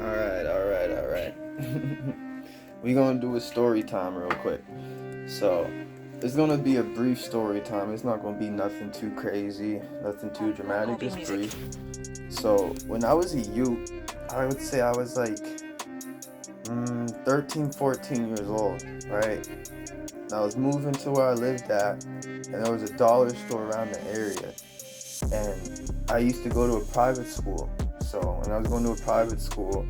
All right. We gonna do a story time real quick. So, it's gonna be a brief story time. It's not gonna be nothing too crazy, nothing too dramatic, just brief. So, when I was a youth, I would say I was like 13, 14 years old, right? And I was moving to where I lived at, and there was a dollar store around the area. And I used to go to a private school. So, when I was going to a private school,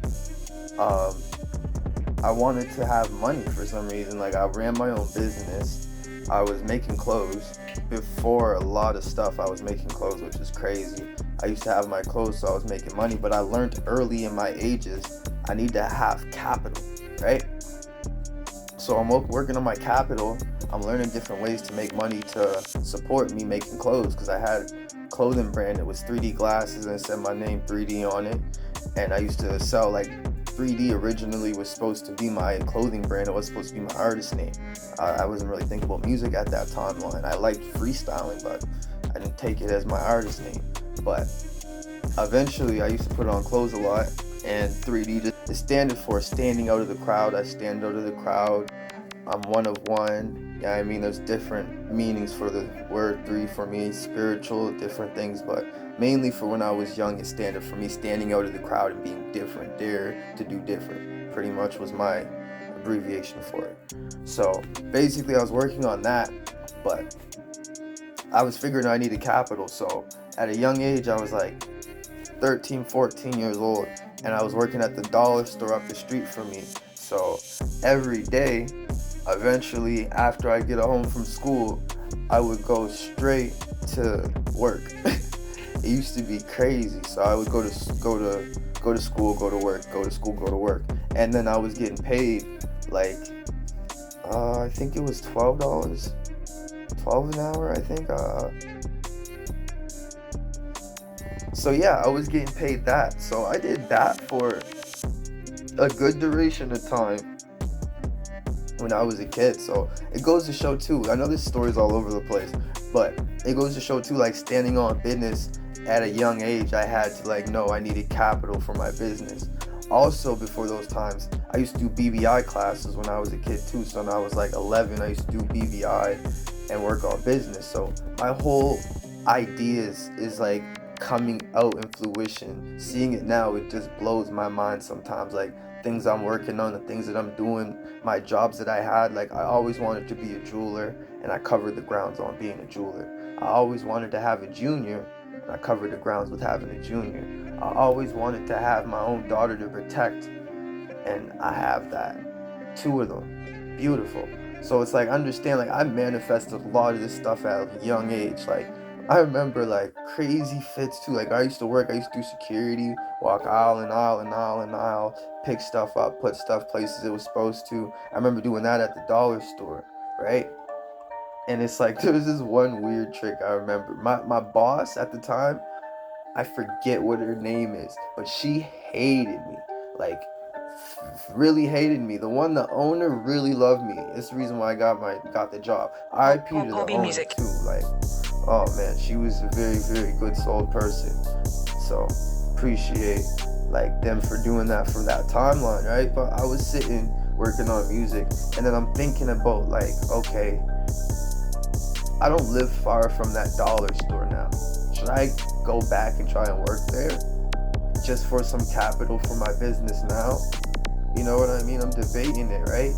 um, I wanted to have money for some reason. Like, I ran my own business. I was making clothes. Before a lot of stuff, I was making clothes, which is crazy. I used to have my clothes, so I was making money. But I learned early in my ages, I need to have capital, right? So I'm working on my capital. I'm learning different ways to make money to support me making clothes, because I had a clothing brand. It was 3D glasses and it said my name 3D on it. And I used to sell, like, 3D originally was supposed to be my clothing brand. It was supposed to be my artist name. I wasn't really thinking about music at that timeline. I liked freestyling, but I didn't take it as my artist name. But eventually, I used to put on clothes a lot, and 3D just is standard for standing out of the crowd. I stand out of the crowd. I'm one of one. Yeah, I mean, there's different meanings for the word 3 for me, spiritual, different things, but mainly for when I was young, it's standard for me, standing out of the crowd and being different, dare to do different, pretty much was my abbreviation for it. So basically, I was working on that, but I was figuring I needed capital. So at a young age, I was like 13, 14 years old, and I was working at the dollar store up the street from me. So every day, eventually, after I get home from school, I would go straight to work. It used to be crazy. So I would go to school, go to work, go to school, go to work, and then I was getting paid like I think it was $12, 12 an hour. I think. So yeah, I was getting paid that. So I did that for a good duration of time when I was a kid. So it goes to show too, I know this story's all over the place, but it goes to show too, like, standing on business at a young age, I had to, like, know I needed capital for my business. Also, before those times, I used to do BBI classes when I was a kid too. So when I was like 11, I used to do BBI and work on business. So my whole ideas is like coming out in fruition. Seeing it now, it just blows my mind sometimes. Like, things I'm working on, the things that I'm doing, my jobs that I had. Like, I always wanted to be a jeweler, and I covered the grounds on being a jeweler. I always wanted to have a junior, and I covered the grounds with having a junior. I always wanted to have my own daughter to protect, and I have that. 2 of them. Beautiful. So it's like, understand, like, I manifested a lot of this stuff at a young age. Like, I remember, like, crazy fits too. Like, I used to do security, walk aisle and aisle and aisle and aisle, pick stuff up, put stuff places it was supposed to. I remember doing that at the dollar store, right? And it's like, there was this one weird trick I remember. My boss at the time, I forget what her name is, but she hated me. Like, really hated me. The owner really loved me. It's the reason why I got the job. RIP to the owner too. Like, oh man, she was a very, very good souled person. So appreciate, like, them for doing that for that timeline, right? But I was sitting working on music, and then I'm thinking about, like, okay, I don't live far from that dollar store now. Should I go back and try and work there just for some capital for my business now? You know what I mean? I'm debating it, right?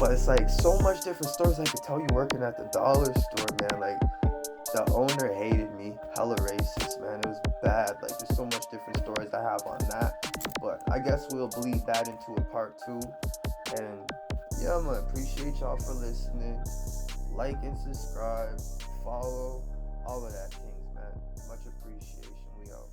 But it's like so much different stories I could tell you working at the dollar store, man. Like, the owner hated me, hella racist, man. It was bad. Like, there's so much different stories I have on that. But I guess we'll bleed that into a part 2. And yeah, man, appreciate y'all for listening. Like and subscribe, follow, all of that things, man. Much appreciation. We out.